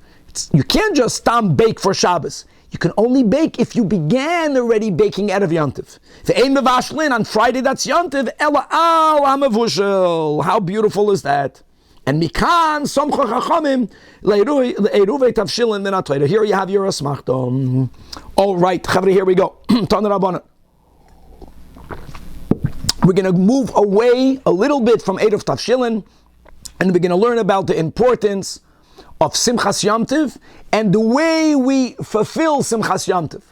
you can't just stam bake for Shabbos. You can only bake if you began already baking out of Yom Tov. The Ein Mevashlin on Friday that's Yom Tov, Ela Al HaMevushel. How beautiful is that? And Mikan Somcha Chachamim Le'eruvei Tavshilin Min HaTorah. Here you have your asmachta. All right, Chavri, here we go. Tana Rabbanan. We're going to move away a little bit from Erev Tavshilin, and we're going to learn about the importance of Simchas Yom Tov and the way we fulfill Simchas Yom Tov.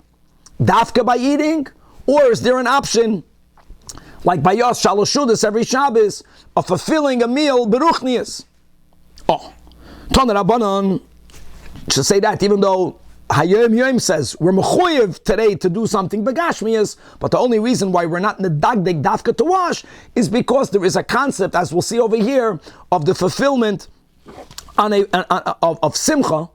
Dafka by eating, or is there an option, like by Yos Shalosh Shudas every Shabbos, of fulfilling a meal beruchnias? Tana Rabbanan should say that, even though Hayom Yom says we're mechuyev today to do something begashmias, but the only reason why we're not nedagdeg dafka to wash is because there is a concept, as we'll see over here, of the fulfillment of simcha,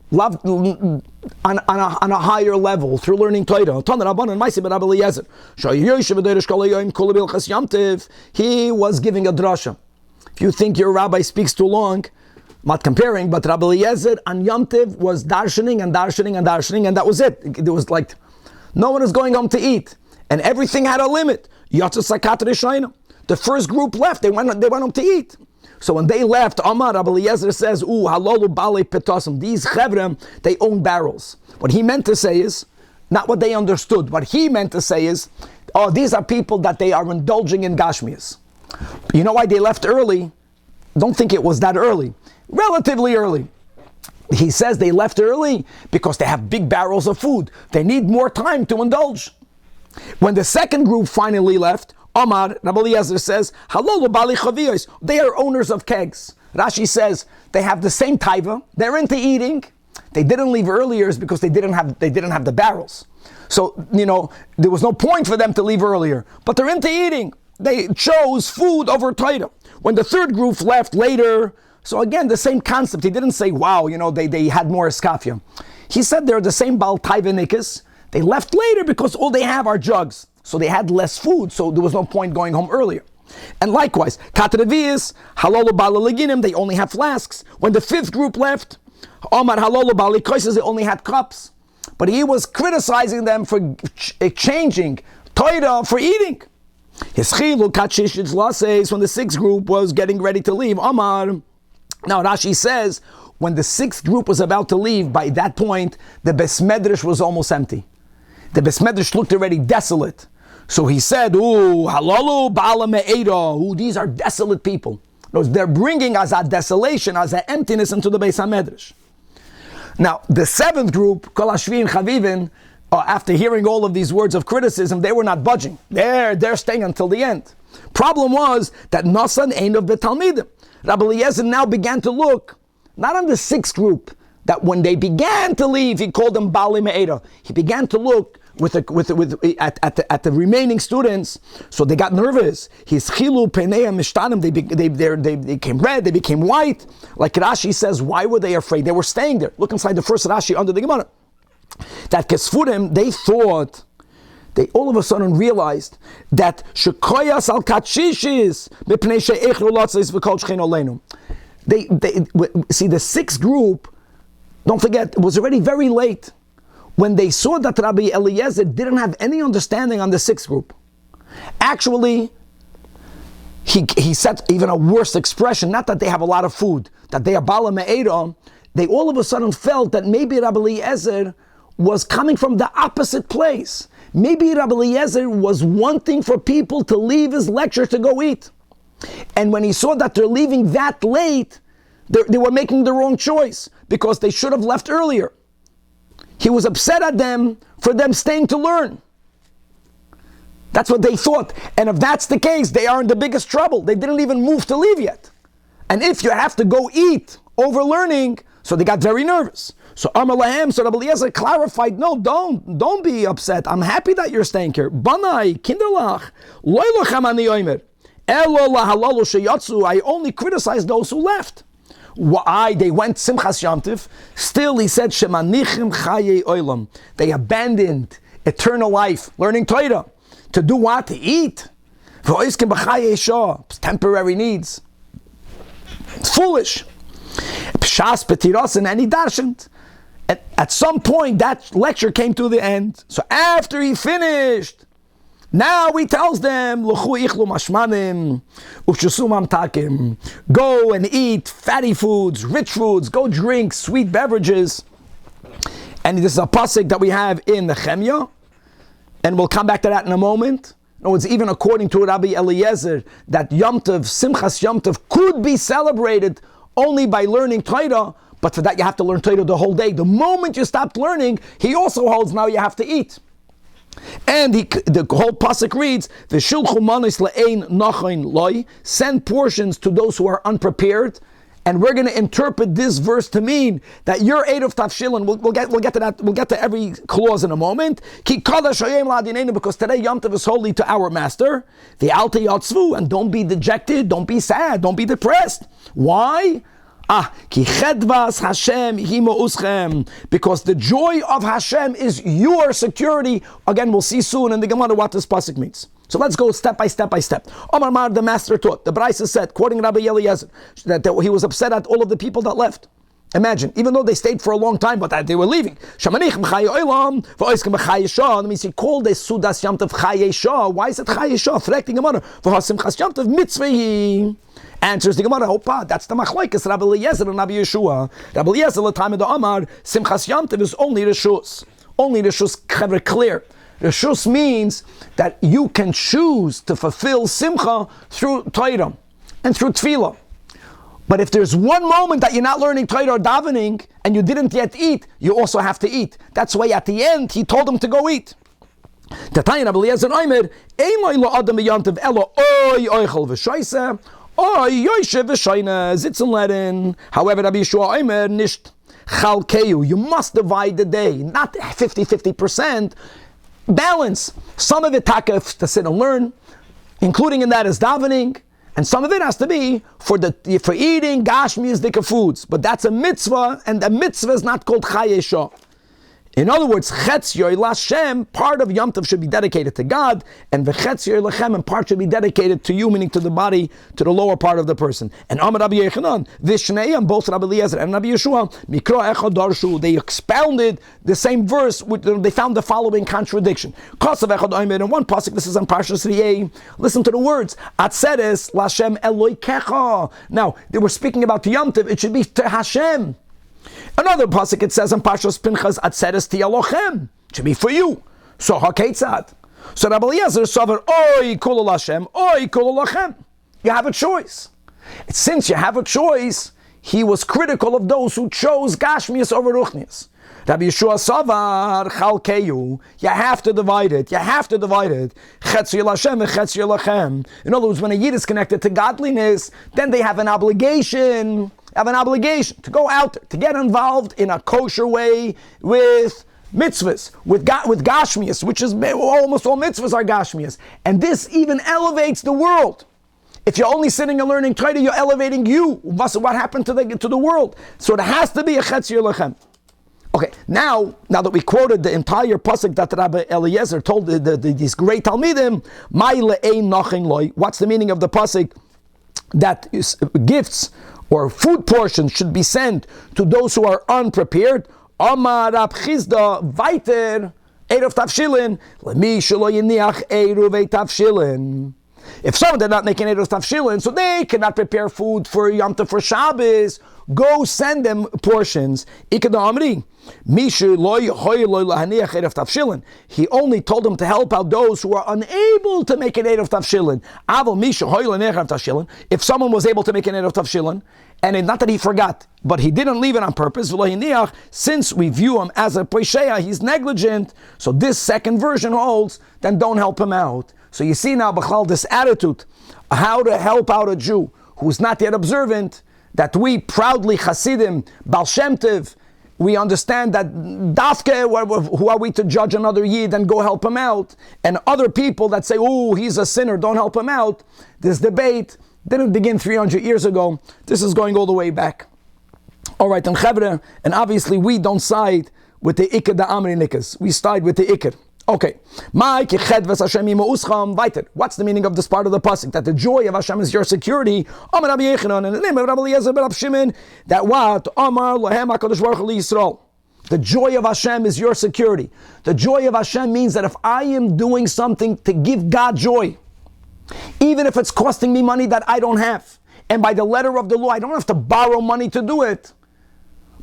love, on a higher level through learning Torah. He was giving a drasha. If you think your rabbi speaks too long, not comparing, but Rabbi Eliezer on Yom Tov was darshaning and darshaning and darshaning, and that was it. It was like no one is going home to eat, and everything had a limit. The first group left; they went home to eat. So when they left, Amar Rabbi Eliezer says, halolu bale petasim. These chevra, they own barrels. What he meant to say is, not what they understood. What he meant to say is, these are people that they are indulging in gashmias. You know why they left early? Don't think it was that early. Relatively early. He says they left early because they have big barrels of food. They need more time to indulge. When the second group finally left, Omar, Rabbi Eliezer says, Halolu bali chaviyos. They are owners of kegs. Rashi says they have the same taiva. They're into eating. They didn't leave earlier because they didn't have the barrels. So, there was no point for them to leave earlier. But they're into eating. they chose food over Torah. When the third group left later, so again, the same concept. He didn't say, wow, they had more eskafia. He said they're the same Baal Taiva Nikas. They left later because all they have are jugs. So they had less food, so there was no point going home earlier. And likewise, Katrevias, Halolu Balaliginim, they only have flasks. When the fifth group left, Omar Halolu Balikoises, they only had cups. But he was criticizing them for exchanging Torah for eating. Hischilu Kachishitz Lases, when the sixth group was getting ready to leave, Omar. Now Rashi says, when the sixth group was about to leave, by that point, the Beis Medrash was almost empty. The Beis Medrash looked already desolate. So he said, halalu ba'ala me'eda, these are desolate people. They're bringing as a desolation, as an emptiness into the Beis HaMedrash. Now, the seventh group, Kol Hashvim Chavivin, after hearing all of these words of criticism, they were not budging. They're staying until the end. Problem was that Nasan ain't of the Talmidim. Rabbi Eliezer now began to look, not on the sixth group, that when they began to leave, he called them Bali Me'eda. He began to look at the remaining students, so they got nervous. His chilu penei mishtanim, they became red, they became white. Like Rashi says, why were they afraid? They were staying there. Look inside the first Rashi under the Gemara. That Kesfurim, they all of a sudden realized that shekoyas al kachishis mipnei she'echlu lotzis v'kol shchein oleinu. They see the sixth group. Don't forget, it was already very late when they saw that Rabbi Eliezer didn't have any understanding on the sixth group. Actually, he said even a worse expression, not that they have a lot of food, that they are Bala Me'eda. They all of a sudden felt that maybe Rabbi Eliezer was coming from the opposite place. Maybe Rabbi Eliezer was wanting for people to leave his lecture to go eat. And when he saw that they're leaving that late, they were making the wrong choice because they should have left earlier. He was upset at them for them staying to learn. That's what they thought. And if that's the case, they are in the biggest trouble. They didn't even move to leave yet. And if you have to go eat over learning, so they got very nervous. So Amar Lahem, so Rabbi Eliezer clarified, no, don't be upset. I'm happy that you're staying here. Banai, kinderlach, loylochem ani oimer, elo lahalalu sheyatsu, I only criticize those who left. Why? They went Simchas Yom Tov. Still, he said, Shemanichim Chaye Olam. They abandoned eternal life, learning Torah. To do what? To eat. V'oiskim b'chaye shah. Temporary needs. It's foolish. Pshas petirosin, and he darshaned. At some point, that lecture came to the end. So after he finished, now he tells them, go and eat fatty foods, rich foods, go drink sweet beverages. And this is a pasuk that we have in the Nehemiah, and we'll come back to that in a moment. No, it's even according to Rabbi Eliezer that Yom Tov, Simchas Yom Tov, could be celebrated only by learning Torah, but for that you have to learn Torah the whole day. The moment you stopped learning, he also holds now you have to eat. And the whole pasuk reads, "V'shulchu manos le'ein nachain loy." Send portions to those who are unprepared, and we're going to interpret this verse to mean that your aid of tafshilin. We'll get to that. We'll get to every clause in a moment. Ki kadash hayim la'adinenu, because today Yom Tov is holy to our Master. The alte yatzvu, and don't be dejected, don't be sad, don't be depressed. Why? Ki chedvas Hashem himo uschem, because the joy of Hashem is your security. Again, we'll see soon in the Gemara what this pasuk means. So let's go step by step by step. Omar Mar, the master taught. The Beitzah said, quoting Rabbi Eliezer, that he was upset at all of the people that left. Imagine, even though they stayed for a long time, but that they were leaving. Shamanich m'chaye olam, v'oiskem m'chaye shah. That means he called it Sudas Yom Tov Chaye Shah. Why is it Chaye Shah? Frekting Gemara. V'hasimchas Yom Tov mitzvahi. Answers the Gemara, opa, that's the machlokes Rabbi Eliezer and Rabbi Yeshua. Rabbi Eliezer, the time of the Amar, Simchas Yom Tov is only Reshus. Only Reshus, clear. Reshus means that you can choose to fulfill Simcha through Torah and through Tefilla. But if there's one moment that you're not learning Torah or davening and you didn't yet eat, you also have to eat. That's why at the end he told them to go eat. However, Rabbi Yeshua Omer nisht chalkeyu. You must divide the day, not 50%. Balance. Some of it taka to sit and learn. including in that is davening, and some of it has to be for eating gashmias dika foods. But that's a mitzvah, and the mitzvah is not called chayesha. In other words, chetz yoy lashem, part of Yom Tov should be dedicated to God, and v'chetz yoy lachem, and part should be dedicated to you, meaning to the body, to the lower part of the person. And Amar Rabbi Yechanan, v'shneim, both Rabbi Eliezer and Rabbi Yeshua, mikra echad darshu, they expounded the same verse, they found the following contradiction. Kosav echad oimer, in one pasuk, this is on Parshas Riyeh, listen to the words, atzeres lashem eloikecha. Now, they were speaking about Yom Tov, it should be to Hashem. Another pasuk it says in Parshas Pinchas, "Atzeres tiyalochem," should be for you. So hakeitzad. So Rabbi Eliezer savar oi kol Hashem, oi kol lachem. You have a choice. Since you have a choice, he was critical of those who chose gashmias over ruchnias. Rabbi Yeshua savar chalkeyu. You have to divide it. You have to divide it. Chetz Hashem and chetz lachem. In other words, when a yid is connected to godliness, then they have an obligation. To go out, to get involved in a kosher way with mitzvahs, with gashmias, which is almost all mitzvahs are gashmias. And this even elevates the world. If you're only sitting and learning Torah, you're elevating you. What happened to the world? So it has to be a chetz lachem. Okay, now that we quoted the entire pasuk that Rabbi Eliezer told these great Talmidim, what's the meaning of the pasuk that gifts or food portions should be sent to those who are unprepared? Amar Rab Chizda weiter eruv tafshilin lemi shelo yiniach eruv tafshilin. If someone did not make an eruv tafshilin, so they cannot prepare food for Yom Tov for Shabbos, go send them portions. Ikada Amri. He only told them to help out those who are unable to make an eruv tafshilin. If someone was able to make an eruv tafshilin, and not that he forgot, but he didn't leave it on purpose, since we view him as a poisheya, he's negligent, so this second version holds, then don't help him out. So you see now, B'chlal, this attitude, how to help out a Jew who's not yet observant, that we proudly Hasidim, Baal Shem Tov, we understand that dafke, who are we to judge another Yid and go help him out? And other people that say, oh, he's a sinner, don't help him out. This debate didn't begin 300 years ago. This is going all the way back. All right, and Chevre, and obviously we don't side with the Iker da Amri Nikas. We side with the Iker. Okay. What's the meaning of this part of the pasuk? That the joy of Hashem is your security. Amar Rabbi Yechanan, in the name of Rabbi Eliezer ben Shimon, that what? Amar Lahem HaKadosh Baruch Hu Yisrael. The joy of Hashem is your security. The joy of Hashem means that if I am doing something to give God joy, even if it's costing me money that I don't have, and by the letter of the law, I don't have to borrow money to do it.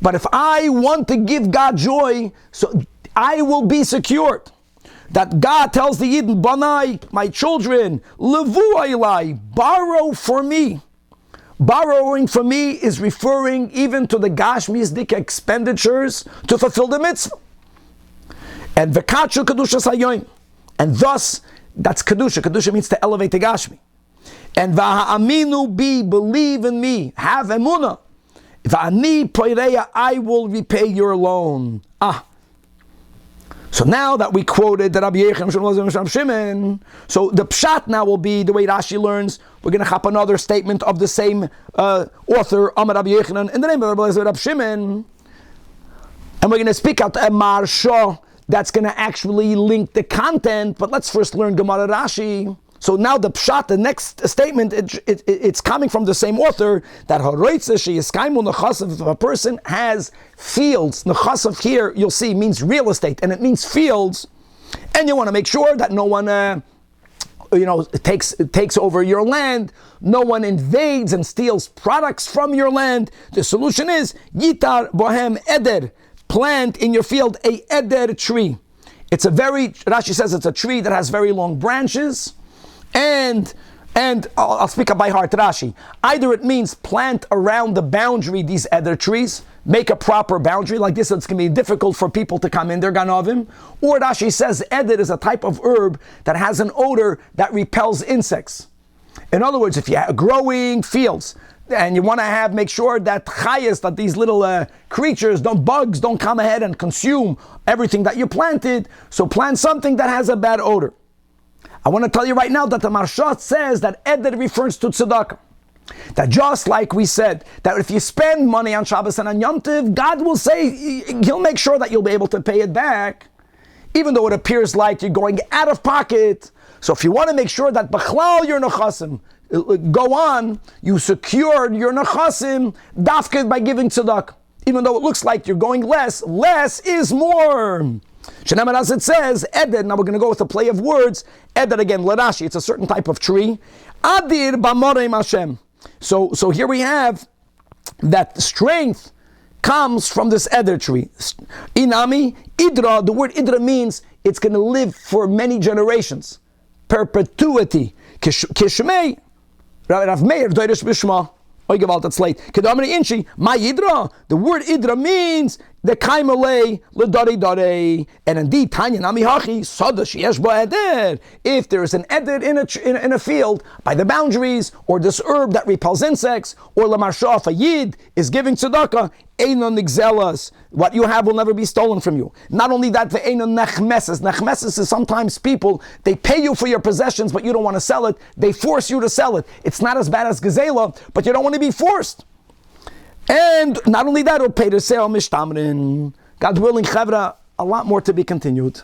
But if I want to give God joy, so I will be secured. That God tells the Yidden, Banai, my children, Levu Ilai, borrow for me. Borrowing for me is referring even to the Gashmizdika expenditures to fulfill the mitzvah. And Vekachu Kedushas Hayoim. And thus, that's Kedusha. Kedusha means to elevate the Gashmi. And Vaha'aminu bi, believe in me, have emunah. Va'ani poireya, I will repay your loan. So now that we quoted that Rabbi Yechim, so the pshat now will be the way Rashi learns. We're going to have another statement of the same author, Amar Rabbi Yechim, in the name of Rabbi Shimon, and we're going to speak out a marsha that's going to actually link the content. But let's first learn Gemara Rashi. So now the pshat, the next statement, it's coming from the same author, that if a person has fields, nechasav here, you'll see, means real estate, and it means fields, and you want to make sure that no one takes over your land, no one invades and steals products from your land. The solution is, yitar bohem eder, plant in your field a eder tree. Rashi says it's a tree that has very long branches, and I'll speak up by heart Rashi. Either it means plant around the boundary these other trees, make a proper boundary like this, so it's going to be difficult for people to come in their ganovim. Or Rashi says eder is a type of herb that has an odor that repels insects. In other words, if you have growing fields and you want to make sure that chayas, that these little creatures, bugs don't come ahead and consume everything that you planted, so plant something that has a bad odor. I want to tell you right now that the Marshat says that Eder refers to tzedakah. That just like we said, that if you spend money on Shabbos and on Yom Tov, God will say, He'll make sure that you'll be able to pay it back, even though it appears like you're going out of pocket. So if you want to make sure that B'chlal your nechasim go on, you secured your nechasim dafked by giving tzedakah. Even though it looks like you're going less is more. Shenamar, as it says, Eder, now we're going to go with a play of words. Eder again, Larashi, it's a certain type of tree. Adir b'moreim Hashem. So here we have that strength comes from this Eder tree. Inami, Idra, the word Idra means it's going to live for many generations. Perpetuity. Kishmei, Rav Meir, Doirish Bishma. The word Idra means the Kaimalei Ledari, and indeed Tanya Nami Hachi Sada Sheyesh Bo Eder. If there is an Eder in a field by the boundaries, or this herb that repels insects, or Lamarsha, a Yid is giving tzedakah, Einon Nigzelas, what you have will never be stolen from you. Not only that, the Einon Nechmeses. Nechmeses is sometimes people, they pay you for your possessions, but you don't want to sell it. They force you to sell it. It's not as bad as Gezela, but you don't want to be forced. And not only that, it'll pay to sell Mishtamrin. God willing, Chavra, a lot more to be continued.